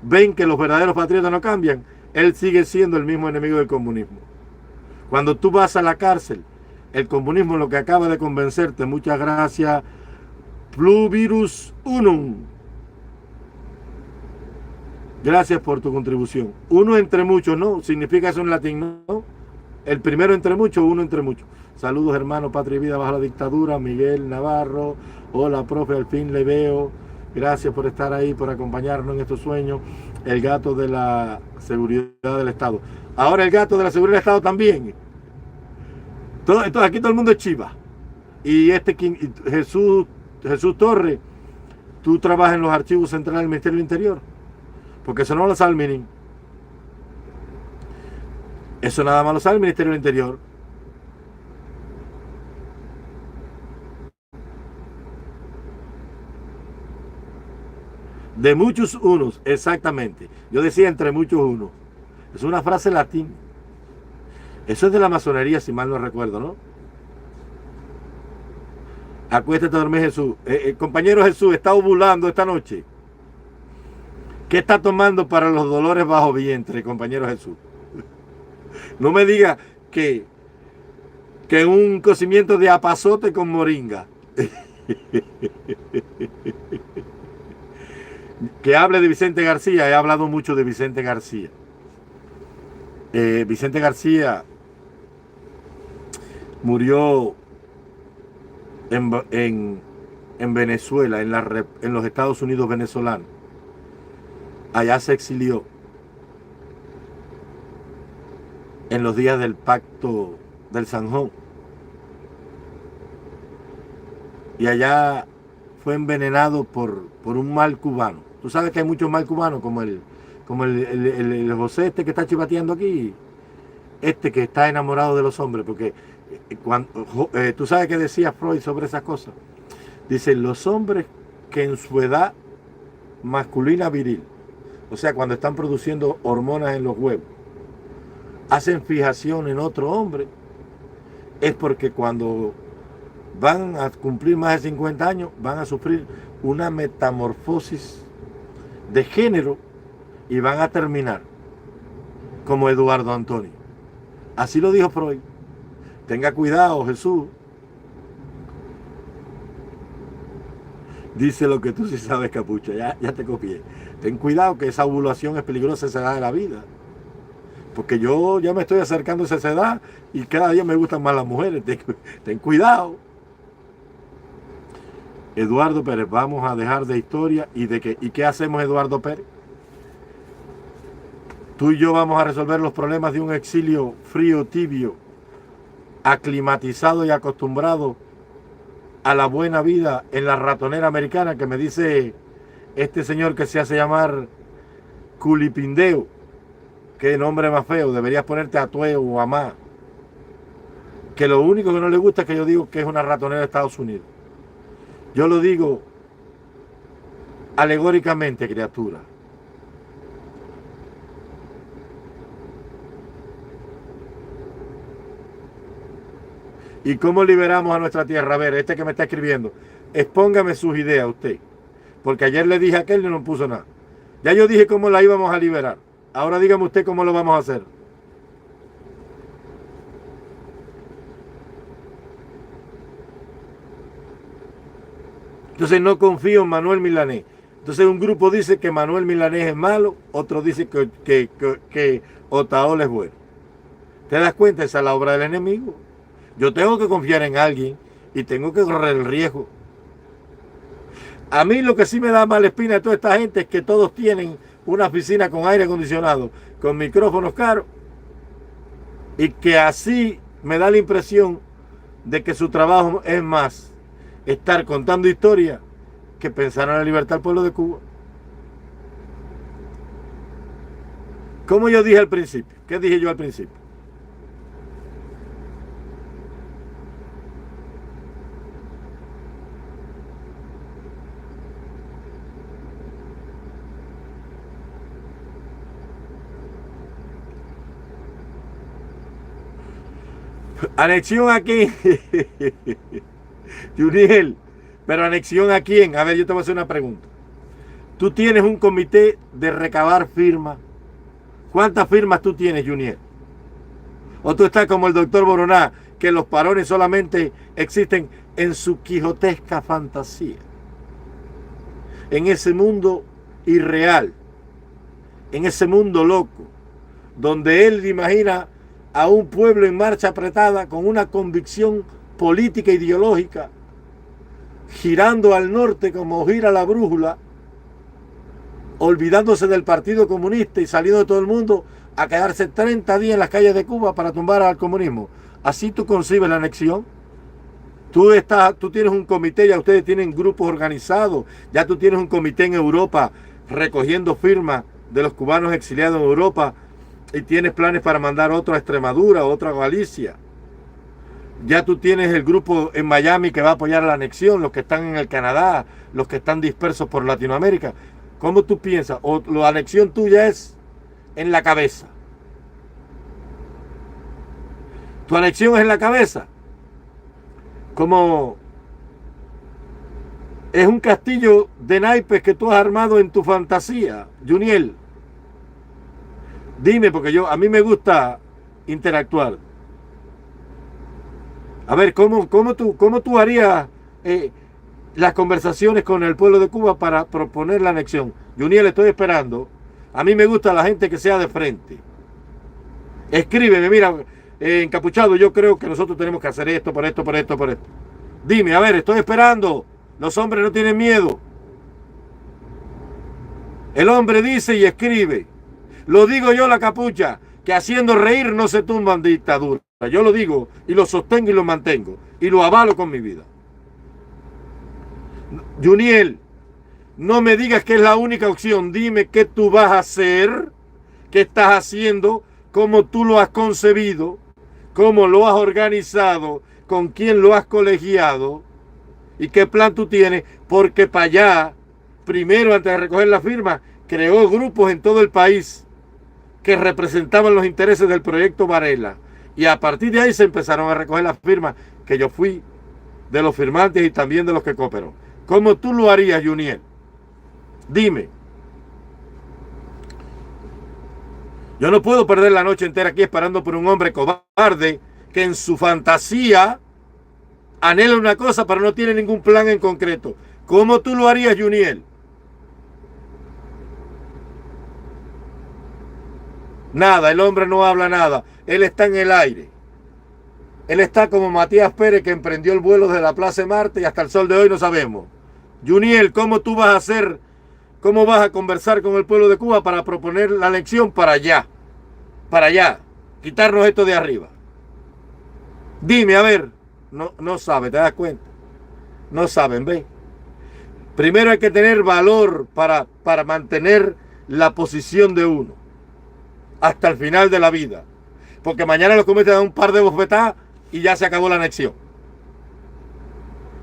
A: Ven que los verdaderos patriotas no cambian. Él sigue siendo el mismo enemigo del comunismo. Cuando tú vas a la cárcel, el comunismo es lo que acaba de convencerte. Muchas gracias. Pluvirus unum. Gracias por tu contribución. Uno entre muchos, ¿no? Significa eso en latín, ¿no? El primero entre muchos, uno entre muchos. Saludos, hermano, patria y vida bajo la dictadura. Miguel Navarro. Hola, profe, al fin le veo. Gracias por estar ahí, por acompañarnos en estos sueños. El gato de la seguridad del Estado. Ahora el gato de la seguridad del Estado también. Entonces aquí todo el mundo es chiva. Y Jesús Torres, tú trabajas en los archivos centrales del Ministerio del Interior. Porque eso no lo sabe el Minin. Eso nada más lo sabe el Ministerio del Interior. De muchos unos, exactamente. Yo decía entre muchos unos. Es una frase latín. Eso es de la masonería, si mal no recuerdo, ¿no? Acuéstate a dormir, Jesús. Compañero Jesús, está ovulando esta noche. ¿Qué está tomando para los dolores bajo vientre, compañero Jesús? No me diga que un cocimiento de apazote con moringa. Que hable de Vicente García. He hablado mucho de Vicente García. Vicente García murió en Venezuela, en los Estados Unidos venezolanos. Allá se exilió en los días del pacto del Sanjón. Y allá fue envenenado por un mal cubano. Tú sabes que hay muchos mal cubanos, como el José este que está chivateando aquí, este que está enamorado de los hombres, porque tú sabes que decía Freud sobre esas cosas. Dice, los hombres que en su edad masculina viril, o sea, cuando están produciendo hormonas en los huevos, hacen fijación en otro hombre, es porque cuando van a cumplir más de 50 años, van a sufrir una metamorfosis de género y van a terminar como Eduardo Antonio. Así lo dijo Freud. Tenga cuidado, Jesús. Dice lo que tú sí sabes, capucha. Ya te copié. Ten cuidado que esa ovulación es peligrosa a esa edad de la vida. Porque yo ya me estoy acercando a esa edad y cada día me gustan más las mujeres. Ten cuidado. Eduardo Pérez, vamos a dejar de historia y qué hacemos, Eduardo Pérez. Tú y yo vamos a resolver los problemas de un exilio frío, tibio, aclimatizado y acostumbrado a la buena vida en la ratonera americana, que me dice este señor que se hace llamar Culipindeo. Qué nombre más feo, deberías ponerte Atueo o Amá. Que lo único que no le gusta es que yo digo que es una ratonera de Estados Unidos. Yo lo digo alegóricamente, criatura. ¿Y cómo liberamos a nuestra tierra? A ver, este que me está escribiendo, expóngame sus ideas usted. Porque ayer le dije a aquel y no puso nada. Ya yo dije cómo la íbamos a liberar. Ahora dígame usted cómo lo vamos a hacer. Entonces no confío en Manuel Milanés. Entonces un grupo dice que Manuel Milanés es malo, otro dice que Otaola es bueno. ¿Te das cuenta? Esa es la obra del enemigo. Yo tengo que confiar en alguien y tengo que correr el riesgo. A mí lo que sí me da mala espina de toda esta gente es que todos tienen una oficina con aire acondicionado, con micrófonos caros, y que así me da la impresión de que su trabajo es más estar contando historias que pensar en la libertad del pueblo de Cuba. Como yo dije al principio, ¿qué dije yo al principio? Anexión aquí. Juniel, pero anexión a quién? A ver, yo te voy a hacer una pregunta. Tú tienes un comité de recabar firmas. ¿Cuántas firmas tú tienes, Juniel? O tú estás como el doctor Boroná, que los parones solamente existen en su quijotesca fantasía. En ese mundo irreal, en ese mundo loco, donde él imagina a un pueblo en marcha apretada con una convicción política e ideológica, girando al norte como gira la brújula, olvidándose del Partido Comunista y saliendo de todo el mundo a quedarse 30 días en las calles de Cuba para tumbar al comunismo. Así tú concibes la anexión. Tú tienes un comité, ya ustedes tienen grupos organizados, ya tú tienes un comité en Europa recogiendo firmas de los cubanos exiliados en Europa y tienes planes para mandar otro a Extremadura, otro a Galicia. Ya tú tienes el grupo en Miami que va a apoyar la anexión, los que están en el Canadá, los que están dispersos por Latinoamérica. ¿Cómo tú piensas? ¿O la anexión tuya es en la cabeza? ¿Tu anexión es en la cabeza? Como Es un castillo de naipes que tú has armado en tu fantasía, Juniel. Dime, porque a mí me gusta interactuar. A ver, cómo tú harías las conversaciones con el pueblo de Cuba para proponer la anexión? Juniel, estoy esperando. A mí me gusta la gente que sea de frente. Escríbeme, mira, encapuchado, yo creo que nosotros tenemos que hacer esto, por esto, por esto, por esto. Dime, a ver, estoy esperando. Los hombres no tienen miedo. El hombre dice y escribe. Lo digo yo, la capucha, que haciendo reír no se tumban dictaduras. Yo lo digo y lo sostengo y lo mantengo. Y lo avalo con mi vida. Juniel, no me digas que es la única opción. Dime qué tú vas a hacer, qué estás haciendo, cómo tú lo has concebido, cómo lo has organizado, con quién lo has colegiado y qué plan tú tienes, porque para allá, primero antes de recoger la firma, creó grupos en todo el país que representaban los intereses del proyecto Varela. Y a partir de ahí se empezaron a recoger las firmas, que yo fui de los firmantes y también de los que cooperó. ¿Cómo tú lo harías, Juniel? Dime. Yo no puedo perder la noche entera aquí esperando por un hombre cobarde que en su fantasía anhela una cosa pero no tiene ningún plan en concreto. ¿Cómo tú lo harías, Juniel? Nada, el hombre no habla nada. Él está en el aire. Él está como Matías Pérez, que emprendió el vuelo desde la Plaza de Marte y hasta el sol de hoy no sabemos. Juniel, ¿cómo tú vas a hacer? ¿Cómo vas a conversar con el pueblo de Cuba para proponer la elección para allá? Para allá. Quitarnos esto de arriba. Dime, a ver. No sabe, ¿te das cuenta? No saben, ¿ves? Primero hay que tener valor para mantener la posición de uno. Hasta el final de la vida. Porque mañana los comienzan a dar un par de bofetadas y ya se acabó la anexión.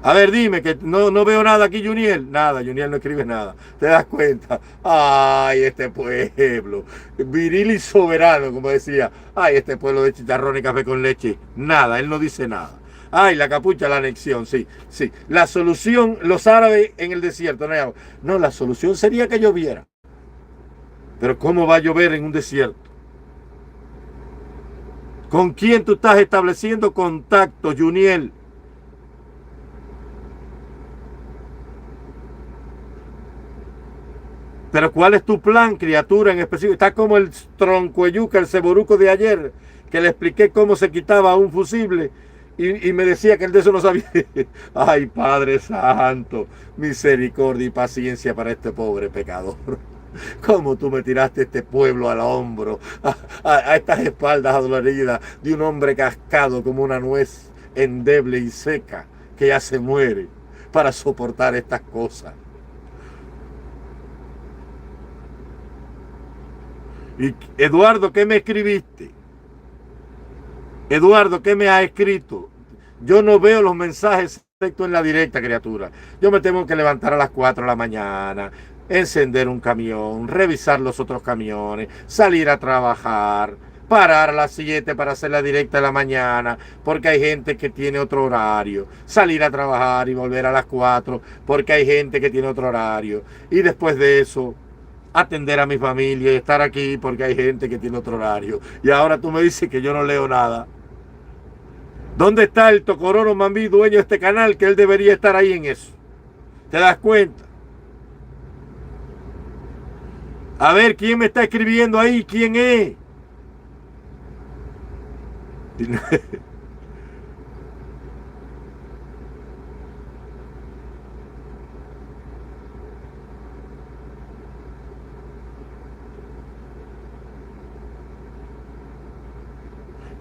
A: A ver, dime, que no veo nada aquí, Juniel. Nada, Juniel no escribe nada. ¿Te das cuenta? Ay, este pueblo. Viril y soberano, como decía. Ay, este pueblo de chicharrón y café con leche. Nada, él no dice nada. Ay, la capucha, la anexión, sí, sí. La solución, los árabes en el desierto. No, la solución sería que lloviera. Pero ¿cómo va a llover en un desierto? ¿Con quién tú estás estableciendo contacto, Juniel? Pero ¿cuál es tu plan, criatura, en específico? Está como el troncueyuca, el ceboruco de ayer, que le expliqué cómo se quitaba un fusible y me decía que él de eso no sabía. Ay, Padre Santo, misericordia y paciencia para este pobre pecador. ¿Cómo tú me tiraste este pueblo al hombro, a estas espaldas adoloridas de un hombre cascado como una nuez endeble y seca que ya se muere para soportar estas cosas? Y Eduardo, ¿qué me escribiste? Eduardo, ¿qué me has escrito? Yo no veo los mensajes excepto en la directa, criatura. Yo me tengo que levantar a las 4 de la mañana, encender un camión, revisar los otros camiones, salir a trabajar, parar a las 7 para hacer la directa de la mañana, porque hay gente que tiene otro horario, salir a trabajar y volver a las 4, porque hay gente que tiene otro horario, y después de eso atender a mi familia y estar aquí porque hay gente que tiene otro horario. Y ahora tú me dices que yo no leo nada. ¿Dónde está el Tocororo Mambí, dueño de este canal, que él debería estar ahí en eso? ¿Te das cuenta? A ver, ¿quién me está escribiendo ahí? ¿Quién es?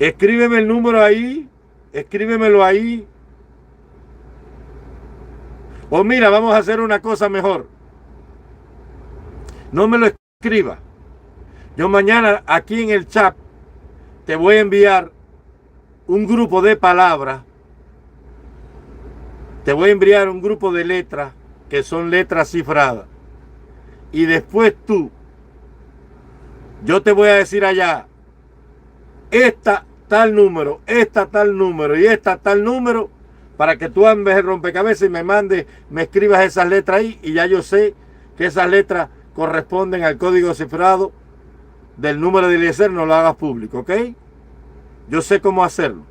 A: Escríbeme el número ahí. Escríbemelo ahí. O mira, vamos a hacer una cosa mejor. No me lo escriba. Yo mañana aquí en el chat te voy a enviar un grupo de palabras. Te voy a enviar un grupo de letras que son letras cifradas. Y después yo te voy a decir allá, esta tal número y esta tal número, para que tú en vez de rompecabezas y me mandes, me escribas esas letras ahí y ya yo sé que esas letras corresponden al código cifrado del número de Eliezer, no lo hagas público, ¿ok? Yo sé cómo hacerlo.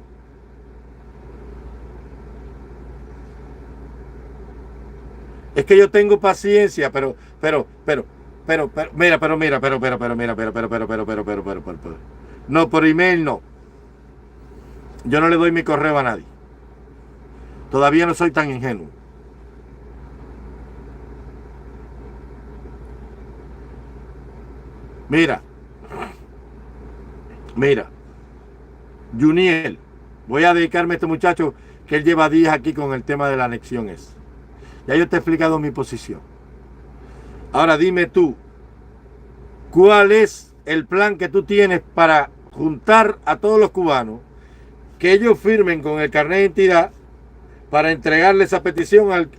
A: Es que yo tengo paciencia, pero, mira, no, por email no. Yo no le doy mi correo a nadie. Todavía no soy tan ingenuo. Mira, Juniel, voy a dedicarme a este muchacho que él lleva días aquí con el tema de la anexión ese. Ya yo te he explicado mi posición. Ahora dime tú, ¿cuál es el plan que tú tienes para juntar a todos los cubanos, que ellos firmen con el carnet de identidad para entregarle esa petición al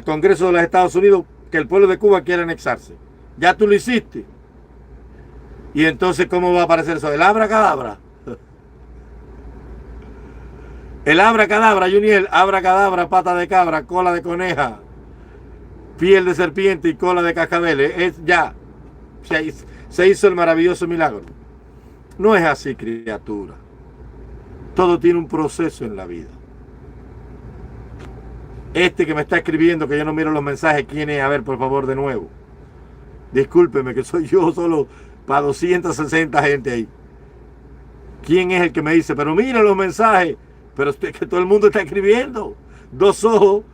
A: Congreso de los Estados Unidos, que el pueblo de Cuba quiere anexarse? Ya tú lo hiciste. Y entonces, ¿cómo va a aparecer eso? El abracadabra. El abracadabra, Juniel, abracadabra, pata de cabra, cola de coneja, piel de serpiente y cola de cascabel. Es ya. Se hizo el maravilloso milagro. No es así, criatura. Todo tiene un proceso en la vida. Este que me está escribiendo, que yo no miro los mensajes, ¿quién es? A ver, por favor, de nuevo. Discúlpeme, que soy yo solo para 260 gente ahí. ¿Quién es el que me dice? Pero mira los mensajes. Pero es que todo el mundo está escribiendo. 2 ojos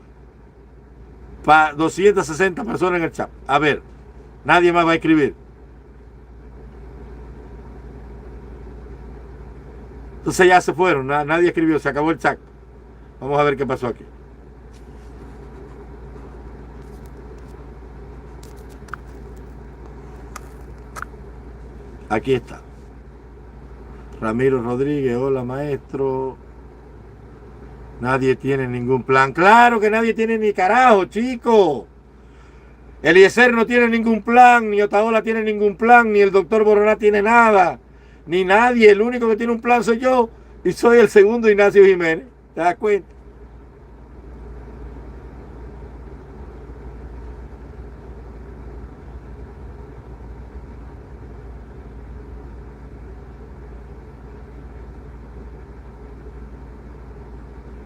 A: para 260 personas en el chat. A ver, nadie más va a escribir. Entonces ya se fueron, nadie escribió, se acabó el chat. Vamos a ver qué pasó aquí. Aquí está. Ramiro Rodríguez, hola maestro. Nadie tiene ningún plan. Claro que nadie tiene ni carajo, chico. Eliezer no tiene ningún plan, ni Otaola tiene ningún plan, ni el doctor Boroná tiene nada. Ni nadie. El único que tiene un plan soy yo y soy el segundo Ignacio Jiménez. ¿Te das cuenta?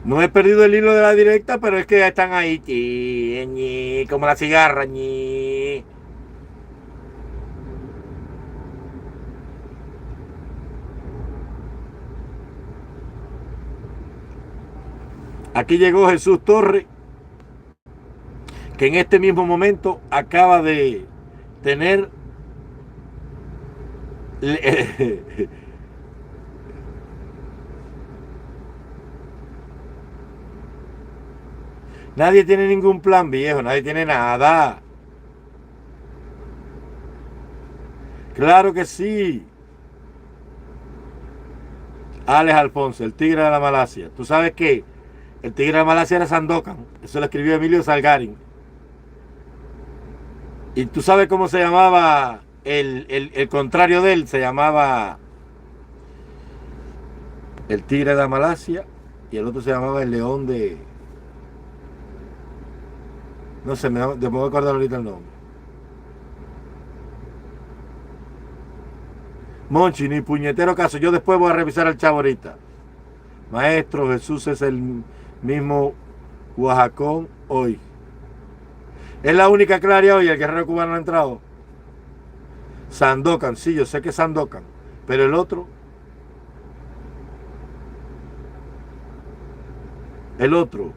A: No he perdido el hilo de la directa, pero es que ya están ahí, como la cigarra. Aquí llegó Jesús Torres, que en este mismo momento acaba de tener nadie tiene ningún plan, viejo, nadie tiene nada. Claro que sí. Alex Alfonso, el tigre de la Malasia. ¿Tú sabes qué? El tigre de la Malasia era Sandokan. Eso lo escribió Emilio Salgarin. ¿Y tú sabes cómo se llamaba el contrario de él? Se llamaba el tigre de la Malasia y el otro se llamaba el león de... No sé, me voy a acordar ahorita el nombre. Monchi, ni puñetero caso. Yo después voy a revisar el chavo ahorita. Maestro, Jesús es el mismo Oaxacón hoy. Es la única claria hoy, el guerrero cubano ha entrado. Sandokan, sí, yo sé que es Sandokan. Pero el otro. El otro.